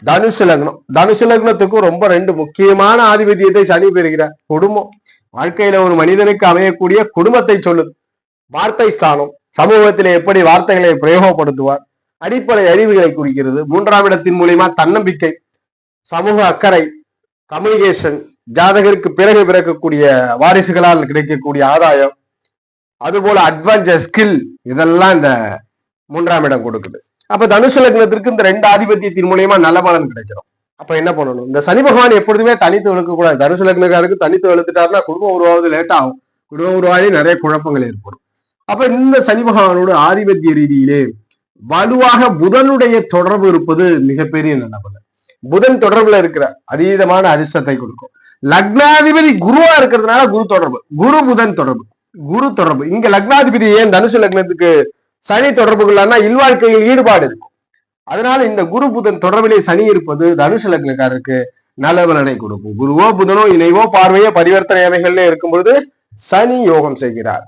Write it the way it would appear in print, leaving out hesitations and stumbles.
தனுசு லக்னம். தனுசு லக்னத்துக்கும் ரொம்ப ரெண்டு முக்கியமான ஆதிபத்தியத்தை சனி பெறுகிறார். குடும்பம், வாழ்க்கையில ஒரு மனிதனுக்கு அமையக்கூடிய குடும்பத்தை சொல்லுது. வார்த்தை ஸ்தானம், சமூகத்திலே எப்படி வார்த்தைகளை பிரயோகப்படுத்துவார், அடிப்படை அறிவுகளை குறிக்கிறது. 3ஆம் இடத்தின் மூலியமா தன்னம்பிக்கை, சமூக அக்கறை, கம்யூனிகேஷன், ஜாதகருக்கு பிறகு பிறக்கக்கூடிய வாரிசுகளால் கிடைக்கக்கூடிய ஆதாயம், அதுபோல அட்வான்ஸ் ஸ்கில், இதெல்லாம் இந்த 3ஆம் இடம் கொடுக்குது. அப்ப தனுசு லக்னத்திற்கு இந்த 2 ஆதிபத்தியத்தின் மூலியமா நல்ல பலன் கிடைக்கிறோம். அப்ப என்ன பண்ணணும்? இந்த சனி பகவான் எப்பொழுதுமே தனித்து வளர்க்க கூடாது. தனுசு லக்னக்காருக்கு தனித்து வளர்த்துட்டாருன்னா குடும்பம் உருவாவது லேட் ஆகும். குடும்பம் உருவாகி நிறைய குழப்பங்கள் ஏற்படும். அப்ப இந்த சனி பகவானோட ஆதிபத்திய ரீதியிலே வலுவாக புதனுடைய தொடர்பு இருப்பது மிகப்பெரிய நல்ல பலன். புதன் தொடர்புல இருக்கிற அதீதமான அதிர்ஷ்டத்தை கொடுக்கும். லக்னாதிபதி குருவா இருக்கிறதுனால குரு தொடர்பு, குரு புதன் தொடர்பு, குரு தொடர்பு. இங்க லக்னாதிபதி ஏன் தனுசு லக்னத்துக்கு சனி தொடர்புகள்னா இல்வாழ்க்கையில் ஈடுபாடு இருக்கும். அதனால இந்த குரு புதன் தொடர்பிலே சனி இருப்பது தனுசு லக்னக்காரருக்கு நல்ல பலனை கொடுக்கும். குருவோ புதனோ இணைவோ பார்வையோ பரிவர்த்தனை அமைகள்ல இருக்கும் பொழுது சனி யோகம் செய்கிறார்.